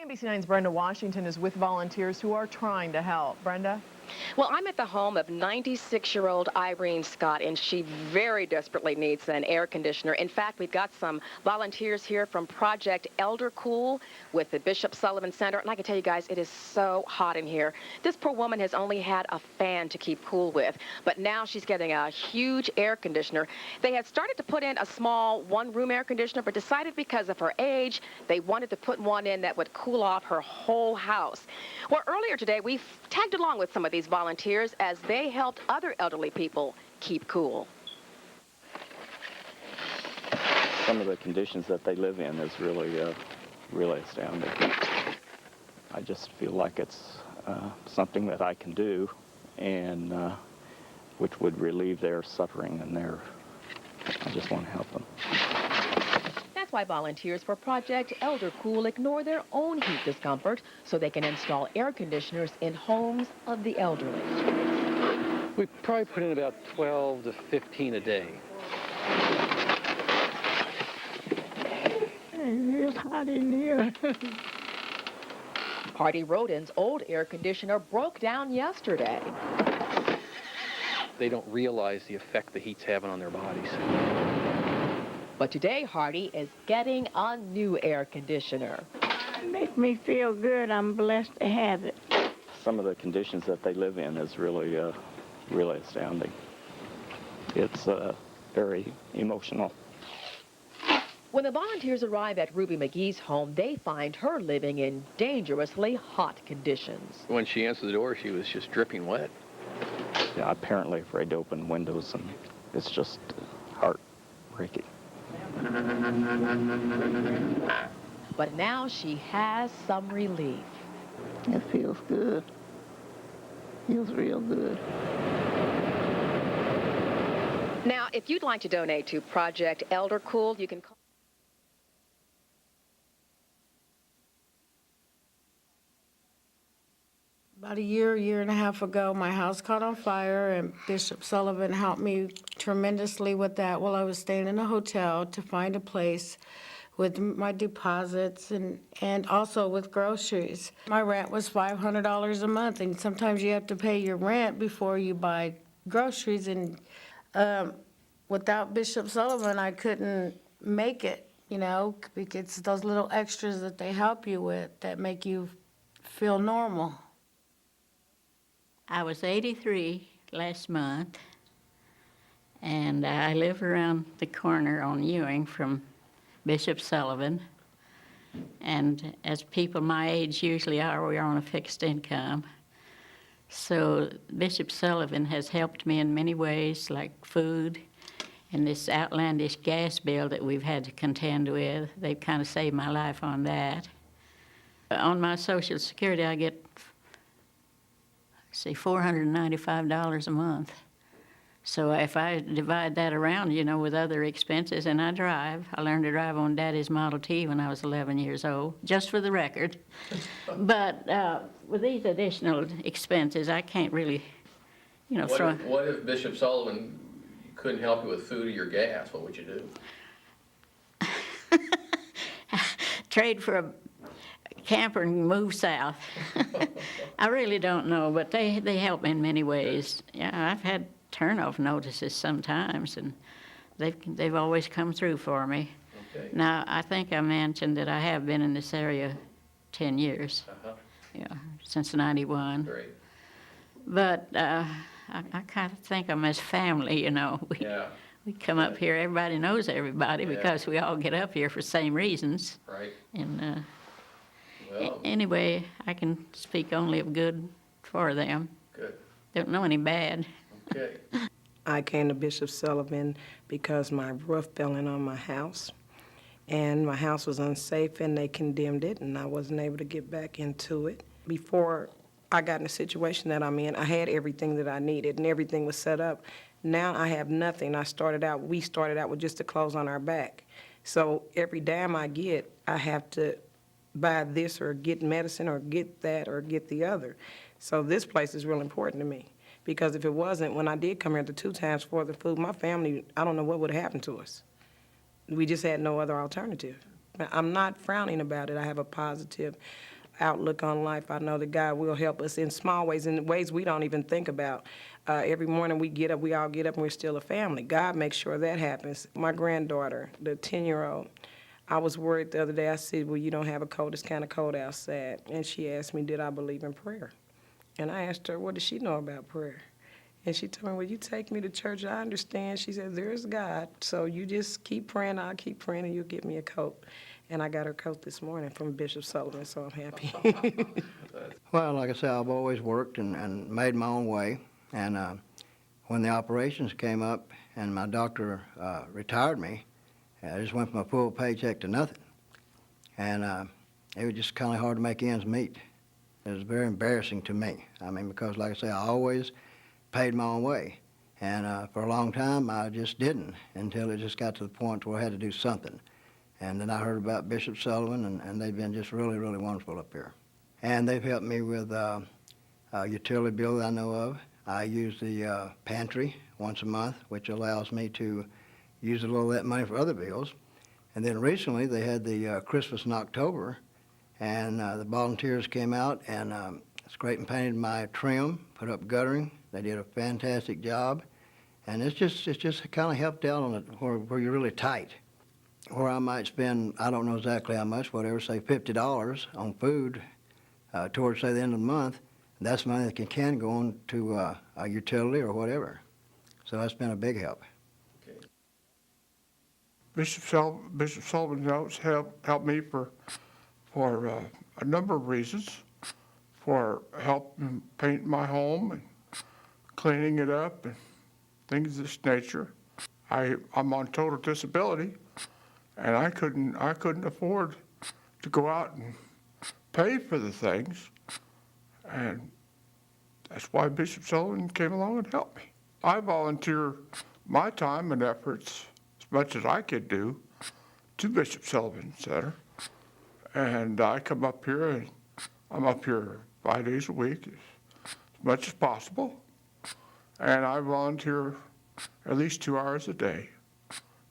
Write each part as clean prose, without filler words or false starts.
NBC9's Brenda Washington is with volunteers who are trying to help. Brenda? Well, I'm at the home of 96-year-old Irene Scott, and she very desperately needs an air conditioner. In fact, we've got some volunteers here from Project Elder Cool with the Bishop Sullivan Center, and I can tell you guys, it is so hot in here. This poor woman has only had a fan to keep cool with, but now she's getting a huge air conditioner. They had started to put in a small one-room air conditioner, but decided because of her age, they wanted to put one in that would cool off her whole house. Well, earlier today, we tagged along with some of these volunteers as they helped other elderly people keep cool. Some of the conditions that they live in is really astounding. I just feel like it's something that I can do, and which would relieve their suffering and I just want to help them. That's why volunteers for Project Elder Cool ignore their own heat discomfort so they can install air conditioners in homes of the elderly. We probably put in about 12 to 15 a day. It's hot in here. Hardy Rodin's old air conditioner broke down yesterday. They don't realize the effect the heat's having on their bodies. But today, Hardy is getting a new air conditioner. It makes me feel good. I'm blessed to have it. Some of the conditions that they live in is really astounding. It's very emotional. When the volunteers arrive at Ruby McGee's home, they find her living in dangerously hot conditions. When she answered the door, she was just dripping wet. Yeah, apparently afraid to open windows, and it's just heartbreaking. But now she has some relief. It feels good. Feels real good. Now, if you'd like to donate to Project Elder Cool, you can call. About a year and a half ago, my house caught on fire, and Bishop Sullivan helped me tremendously with that while I was staying in a hotel to find a place with my deposits and also with groceries. My rent was $500 a month, and sometimes you have to pay your rent before you buy groceries, and without Bishop Sullivan, I couldn't make it, because it's those little extras that they help you with that make you feel normal. I was 83 last month, and I live around the corner on Ewing from Bishop Sullivan. And as people my age usually are, we are on a fixed income. So Bishop Sullivan has helped me in many ways, like food and this outlandish gas bill that we've had to contend with. They've kind of saved my life on that. On my Social Security, I get $495 a month. So if I divide that around, with other expenses, and I learned to drive on Daddy's Model T when I was 11 years old, just for the record. But with these additional expenses, I can't really, What if Bishop Sullivan couldn't help you with food or your gas? What would you do? Trade for a camper and move south. I really don't know, but they help me in many ways. Yeah, I've had turnoff notices sometimes, and they've always come through for me. Okay. Now, I think I mentioned that I have been in this area 10 years. Yeah, since '91. Great. But I kind of think I'm as family, We come up here, everybody knows everybody because we all get up here for the same reasons. Right. And Well, anyway, I can speak only of good for them. good. Don't know any bad. Okay. I came to Bishop Sullivan because my roof fell in on my house, and my house was unsafe, and they condemned it, and I wasn't able to get back into it. Before I got in the situation that I'm in, I had everything that I needed, and everything was set up. Now I have nothing. We started out with just the clothes on our back. So every dime I get, I have to buy this or get medicine or get that or get the other. So this place is real important to me, because if it wasn't, when I did come here the 2 times for the food, my family, I don't know what would have happened to us. We just had no other alternative. I'm not frowning about it. I have a positive outlook on life. I know that God will help us in small ways, in ways we don't even think about. Every morning we get up, we all get up, and we're still a family. God makes sure that happens. My granddaughter, the 10-year-old, I was worried the other day. I said, well, you don't have a cold. It's kind of cold outside. And she asked me, did I believe in prayer? And I asked her, what does she know about prayer? And she told me, well, you take me to church, I understand. She said, there's God, so you just keep praying, I'll keep praying, and you'll get me a coat. And I got her coat this morning from Bishop Sullivan, so I'm happy. Well, like I said, I've always worked and made my own way. And when the operations came up and my doctor retired me, I just went from a full paycheck to nothing. And it was just kind of hard to make ends meet. It was very embarrassing to me. I mean, because like I say, I always paid my own way. And for a long time, I just didn't until it just got to the point where I had to do something. And then I heard about Bishop Sullivan, and they've been just really, really wonderful up here. And they've helped me with a utility bill that I know of. I use the pantry once a month, which allows me to use a little of that money for other bills. And then recently, they had the Christmas in October, and the volunteers came out and scraped and painted my trim, put up guttering. They did a fantastic job, and it's just kind of helped out on it where you're really tight. Where I might spend, I don't know exactly how much, whatever, say $50 on food towards, say, the end of the month. That's money that can go on to a utility or whatever. So that's been a big help. Bishop Sullivan notes helped me for a number of reasons, for help in painting my home and cleaning it up and things of this nature. I'm on total disability, and I couldn't afford to go out and pay for the things, and that's why Bishop Sullivan came along and helped me. I volunteer my time and efforts as much as I could do to Bishop Sullivan Center, and I come up here, and I'm up here 5 days a week as much as possible, and I volunteer at least 2 hours a day,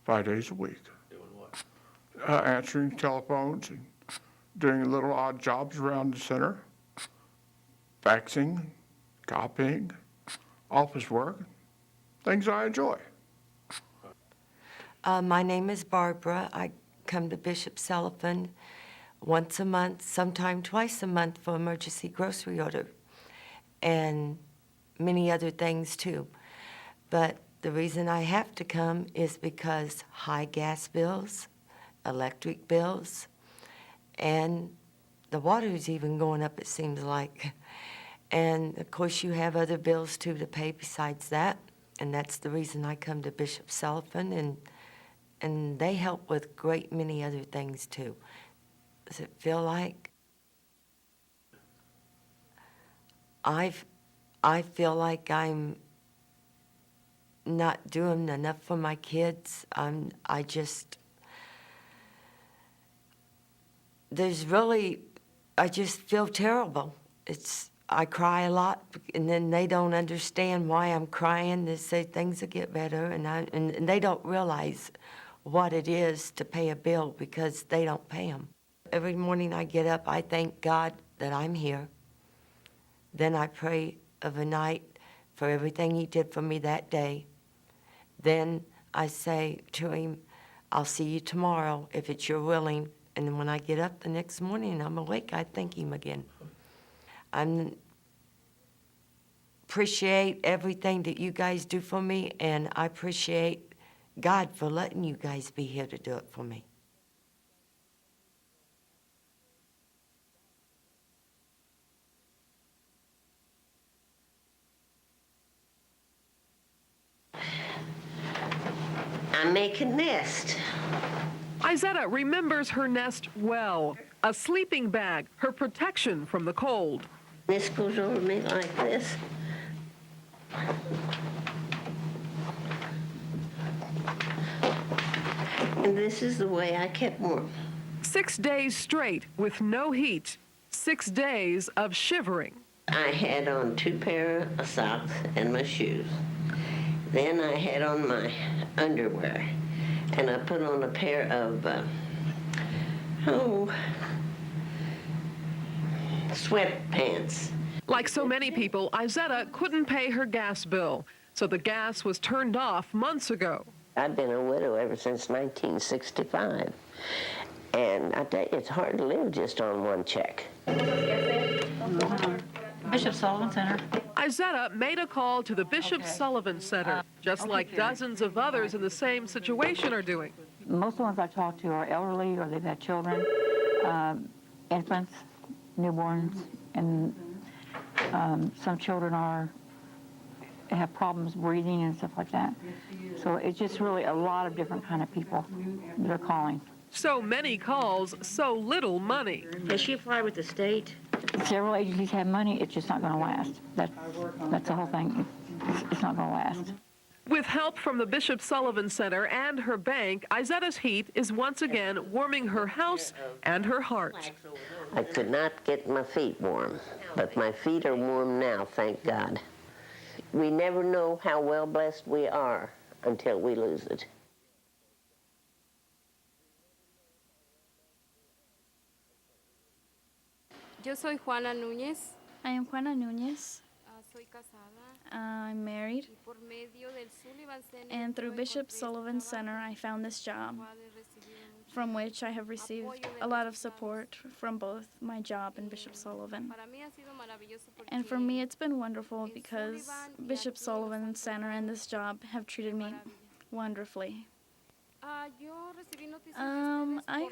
5 days a week. Doing what? Answering telephones and doing little odd jobs around the center, faxing, copying, office work, things I enjoy. My name is Barbara. I come to Bishop Sullivan once a month, sometime twice a month for emergency grocery order and many other things too. But the reason I have to come is because high gas bills, electric bills, and the water is even going up, it seems like. And of course you have other bills too to pay besides that, and that's the reason I come to Bishop Sullivan, and they help with great many other things too. Does it feel like? I feel like I'm not doing enough for my kids. I just feel terrible. I cry a lot, and then they don't understand why I'm crying. They say things will get better, and they don't realize what it is to pay a bill because they don't pay them. Every morning I get up, I thank God that I'm here. Then I pray of a night for everything He did for me that day. Then I say to Him, I'll see you tomorrow if it's your willing. And then when I get up the next morning and I'm awake, I thank Him again. I appreciate everything that you guys do for me, and I appreciate God for letting you guys be here to do it for me. I make a nest. Izetta remembers her nest well. A sleeping bag, her protection from the cold. This goes over me like this. And this is the way I kept warm. 6 days straight with no heat. 6 days of shivering. I had on 2 pair of socks and my shoes. Then I had on my underwear. And I put on a pair of, sweatpants. Like so many people, Izetta couldn't pay her gas bill, so the gas was turned off months ago. I've been a widow ever since 1965. And I tell you, it's hard to live just on one check. Bishop Sullivan Center. Izetta made a call to the Bishop Sullivan Center, just like dozens of others in the same situation are doing. Most of the ones I talk to are elderly or they've had children, infants, newborns, and some children have problems breathing and stuff like that. So it's just really a lot of different kind of people that are calling. So many calls, so little money. Does she apply with the state? Several agencies have money, it's just not going to last. That's the whole thing. It's not going to last. With help from the Bishop Sullivan Center and her bank, Izetta's heat is once again warming her house and her heart. I could not get my feet warm, but my feet are warm now, thank God. We never know how well blessed we are until we lose it. Yo soy Juana Núñez. I am Juana Núñez. Soy casada. I'm married. Y por medio del Sullivan Center, And through Bishop Sullivan Center, I found this job, from which I have received a lot of support from both my job and Bishop Sullivan. And for me, it's been wonderful because Bishop Sullivan Center and this job have treated me wonderfully. I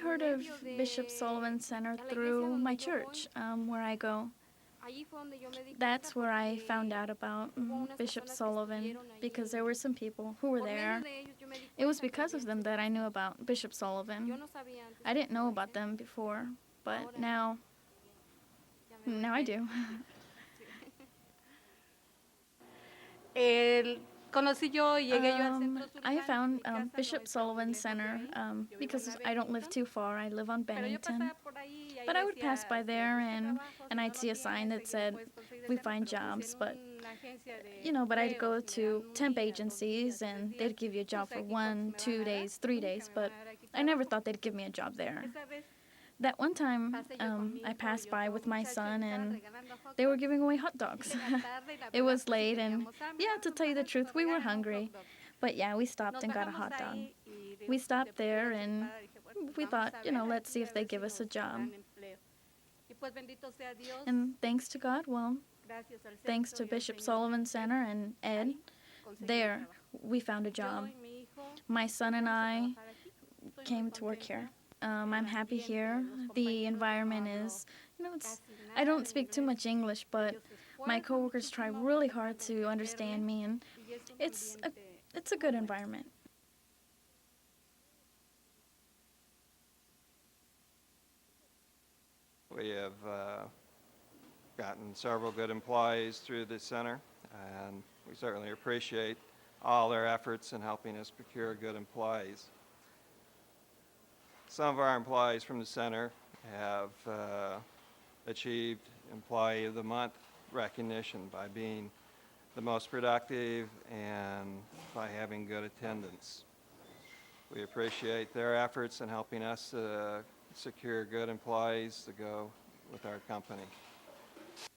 heard of Bishop Sullivan Center through my church, where I go. That's where I found out about Bishop Sullivan, because there were some people who were there. It was because of them that I knew about Bishop Sullivan. I didn't know about them before, but now I do. I found Bishop Sullivan Center because I don't live too far. I live on Bennington. But I would pass by there and I'd see a sign that said, "We find jobs," but I'd go to temp agencies and they'd give you a job for 1, 2 days, 3 days, but I never thought they'd give me a job there. That one time, I passed by with my son and they were giving away hot dogs. It was late and, to tell you the truth, we were hungry. But we stopped and got a hot dog. We stopped there and we thought, let's see if they give us a job. And thanks to God, thanks to Bishop Sullivan Center and Ed, there we found a job. My son and I came to work here. I'm happy here. The environment is, I don't speak too much English, but my coworkers try really hard to understand me, and it's a good environment. We have gotten several good employees through the center, and we certainly appreciate all their efforts in helping us procure good employees. Some of our employees from the center have achieved Employee of the Month recognition by being the most productive and by having good attendance. We appreciate their efforts in helping us secure good employees to go with our company.